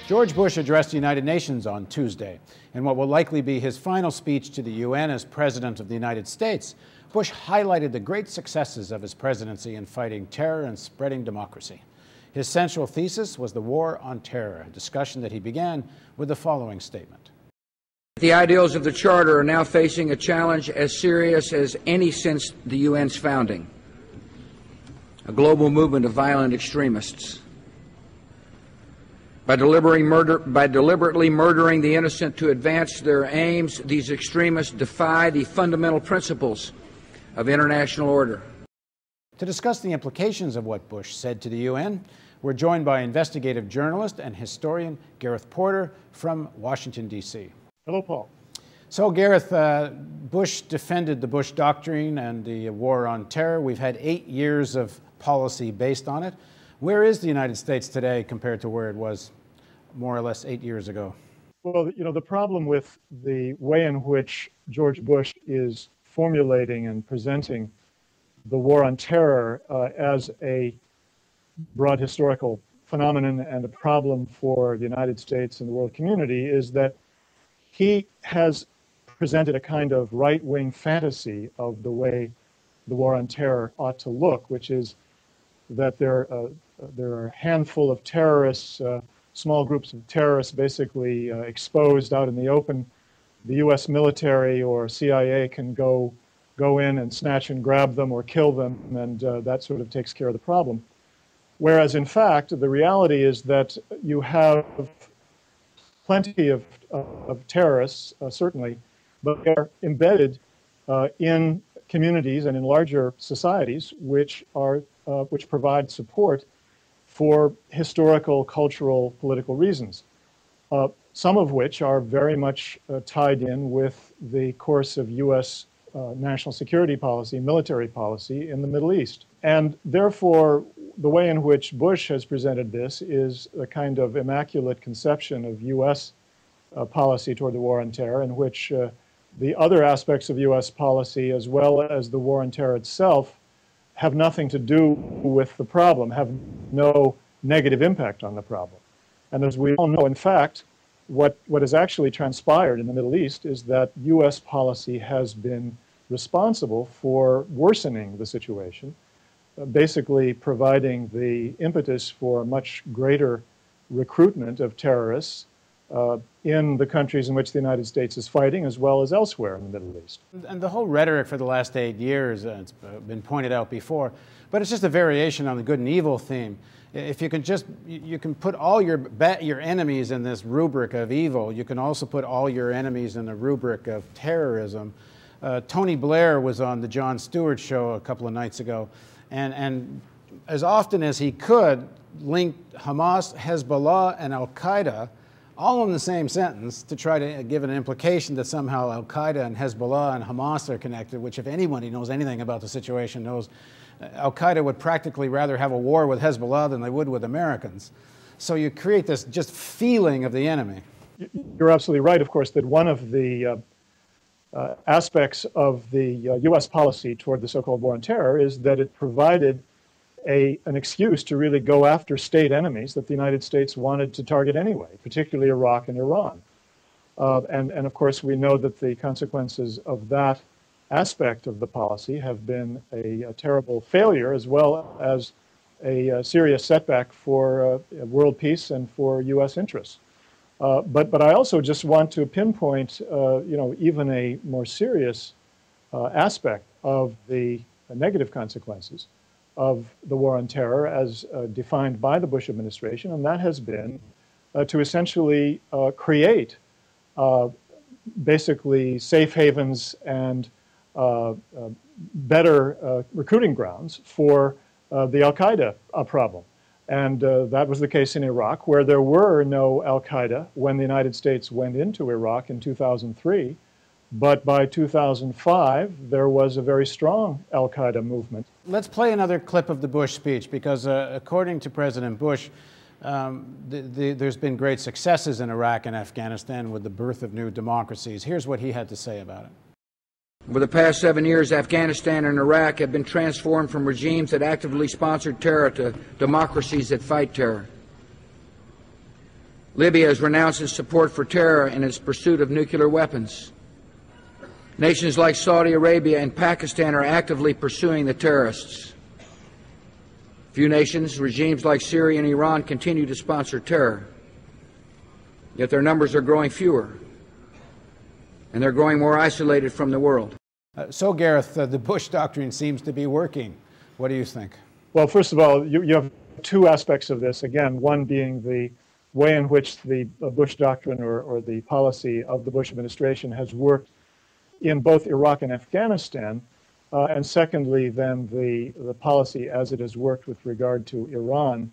George Bush addressed the United Nations on Tuesday in what will likely be his final speech to the UN as President of the United States. Bush highlighted the great successes of his presidency in fighting terror and spreading democracy. His central thesis was the war on terror, a discussion that he began with the following statement. The ideals of the Charter are now facing a challenge as serious as any since the UN's founding: a global movement of violent extremists. By deliberately murdering the innocent to advance their aims, these extremists defy the fundamental principles of international order. To discuss the implications of what Bush said to the UN, we're joined by investigative journalist and historian Gareth Porter from Washington, D.C. Hello, Paul. So, Gareth, Bush defended the Bush doctrine and the war on terror. We've had 8 years of policy based on it. Where is the United States today compared to where it was more or less 8 years ago? Well, the problem with the way in which George Bush is formulating and presenting the war on terror as a broad historical phenomenon and a problem for the United States and the world community is that he has presented a kind of right-wing fantasy of the way the war on terror ought to look, which is that there are a handful of terrorists, small groups of terrorists basically exposed out in the open. The U.S. military or CIA can go in and snatch and grab them or kill them, and that sort of takes care of the problem. Whereas, in fact, the reality is that you have plenty of terrorists, certainly, but they're embedded in communities and in larger societies which provide support for historical, cultural, political reasons, some of which are very much tied in with the course of U.S. National security policy, military policy in the Middle East. And therefore, the way in which Bush has presented this is a kind of immaculate conception of U.S. Policy toward the war on terror, in which the other aspects of U.S. policy, as well as the war on terror itself, have nothing to do with the problem, have no negative impact on the problem. And as we all know, in fact, what has actually transpired in the Middle East is that U.S. policy has been responsible for worsening the situation, basically providing the impetus for a much greater recruitment of terrorists in the countries in which the United States is fighting, as well as elsewhere in the Middle East. And the whole rhetoric for the last 8 years, it's been pointed out before, but it's just a variation on the good and evil theme. If you can you can put all your enemies in this rubric of evil, you can also put all your enemies in the rubric of terrorism. Tony Blair was on the Jon Stewart show a couple of nights ago, and as often as he could, linked Hamas, Hezbollah, and Al-Qaeda all in the same sentence to try to give an implication that somehow Al-Qaeda and Hezbollah and Hamas are connected, which if anybody knows anything about the situation knows Al-Qaeda would practically rather have a war with Hezbollah than they would with Americans. So you create this just feeling of the enemy. You're absolutely right, of course, that one of the aspects of the U.S. policy toward the so-called war on terror is that it provided an excuse to really go after state enemies that the United States wanted to target anyway, particularly Iraq and Iran. And of course, we know that the consequences of that aspect of the policy have been a terrible failure, as well as a serious setback for world peace and for U.S. interests. But I also just want to pinpoint, even a more serious aspect of the negative consequences of the war on terror as defined by the Bush administration, and that has been to essentially create basically safe havens and better recruiting grounds for the Al-Qaeda problem. And that was the case in Iraq, where there were no Al-Qaeda when the United States went into Iraq in 2003. But by 2005, there was a very strong Al-Qaeda movement. Let's play another clip of the Bush speech, because according to President Bush, there's been great successes in Iraq and Afghanistan with the birth of new democracies. Here's what he had to say about it. Over the past 7 years, Afghanistan and Iraq have been transformed from regimes that actively sponsored terror to democracies that fight terror. Libya has renounced its support for terror in its pursuit of nuclear weapons. Nations like Saudi Arabia and Pakistan are actively pursuing the terrorists. Few nations, regimes like Syria and Iran, continue to sponsor terror. Yet their numbers are growing fewer, and they're growing more isolated from the world. So, Gareth, the Bush doctrine seems to be working. What do you think? Well, first of all, you have two aspects of this. Again, one being the way in which the Bush doctrine or the policy of the Bush administration has worked in both Iraq and Afghanistan, and secondly, then the policy as it has worked with regard to Iran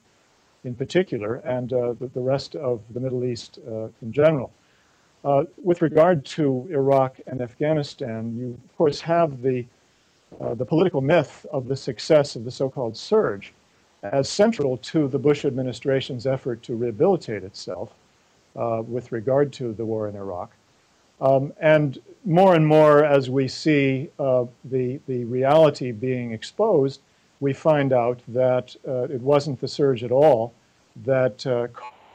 in particular and the rest of the Middle East in general. With regard to Iraq and Afghanistan, you of course have the political myth of the success of the so-called surge as central to the Bush administration's effort to rehabilitate itself with regard to the war in Iraq. And more, as we see the reality being exposed, we find out that it wasn't the surge at all that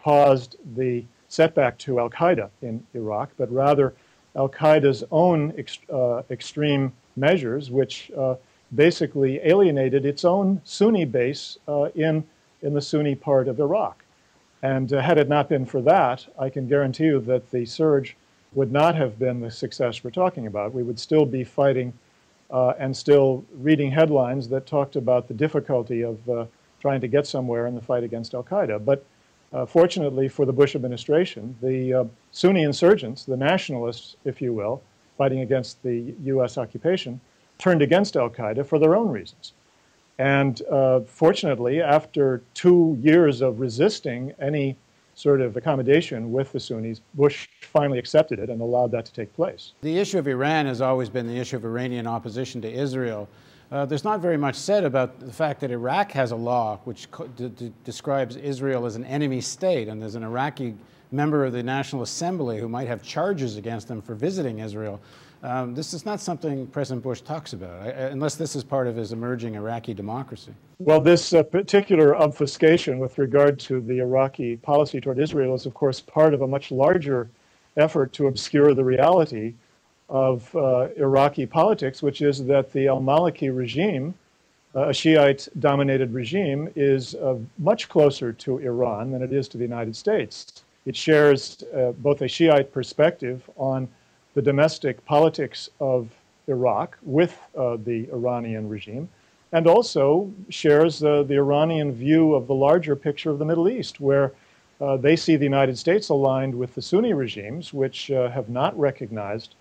caused the setback to al-Qaeda in Iraq, but rather al-Qaeda's own extreme measures, which basically alienated its own Sunni base in the Sunni part of Iraq. And had it not been for that, I can guarantee you that the surge would not have been the success we're talking about. We would still be fighting and still reading headlines that talked about the difficulty of trying to get somewhere in the fight against al-Qaeda. But fortunately for the Bush administration, the Sunni insurgents, the nationalists, if you will, fighting against the U.S. occupation, turned against al-Qaeda for their own reasons. And fortunately, after 2 years of resisting any sort of accommodation with the Sunnis, Bush finally accepted it and allowed that to take place. The issue of Iran has always been the issue of Iranian opposition to Israel. There's not very much said about the fact that Iraq has a law which describes Israel as an enemy state, and there's an Iraqi member of the National Assembly who might have charges against them for visiting Israel. This is not something President Bush talks about, unless this is part of his emerging Iraqi democracy. Well, this particular obfuscation with regard to the Iraqi policy toward Israel is, of course, part of a much larger effort to obscure the reality of Iraqi politics, which is that the al-Maliki regime, a Shiite-dominated regime, is much closer to Iran than it is to the United States. It shares both a Shiite perspective on the domestic politics of Iraq with the Iranian regime, and also shares the Iranian view of the larger picture of the Middle East, where they see the United States aligned with the Sunni regimes, which have not recognized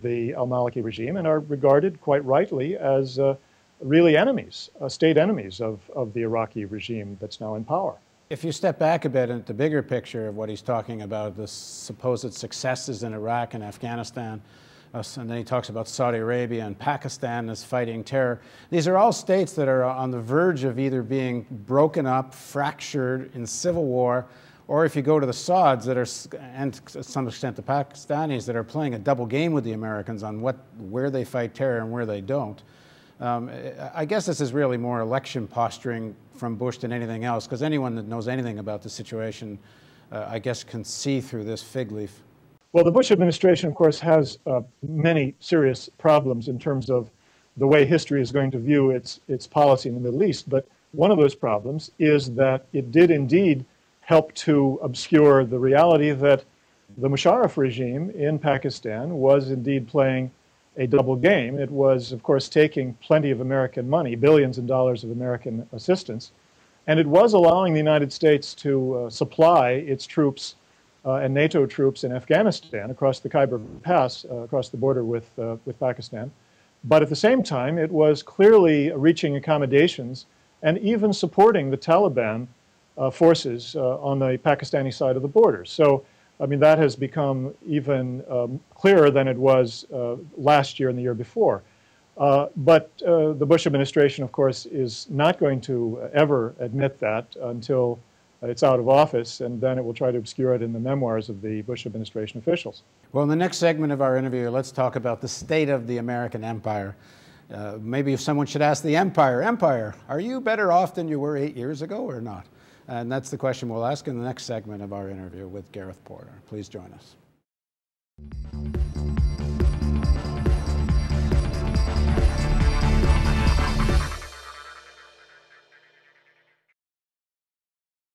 the al-Maliki regime and are regarded quite rightly as really enemies, state enemies of the Iraqi regime that's now in power. If you step back a bit at the bigger picture of what he's talking about, the supposed successes in Iraq and Afghanistan, and then he talks about Saudi Arabia and Pakistan as fighting terror. These are all states that are on the verge of either being broken up, fractured in civil war, or if you go to the Sauds that are, and to some extent the Pakistanis, that are playing a double game with the Americans on where they fight terror and where they don't. I guess this is really more election posturing from Bush than anything else, because anyone that knows anything about the situation, I guess, can see through this fig leaf. Well, the Bush administration, of course, has many serious problems in terms of the way history is going to view its policy in the Middle East. But one of those problems is that it did indeed help to obscure the reality that the Musharraf regime in Pakistan was indeed playing a double game. It was, of course, taking plenty of American money, billions of dollars of American assistance, and it was allowing the United States to supply its troops and NATO troops in Afghanistan across the Khyber Pass, across the border with Pakistan. But at the same time, it was clearly reaching accommodations and even supporting the Taliban forces on the Pakistani side of the border. So, I mean, that has become even clearer than it was last year and the year before. But the Bush administration, of course, is not going to ever admit that until it's out of office, and then it will try to obscure it in the memoirs of the Bush administration officials. Well, in the next segment of our interview, let's talk about the state of the American empire. Maybe if someone should ask the Empire, are you better off than you were 8 years ago or not? And that's the question we'll ask in the next segment of our interview with Gareth Porter. Please join us.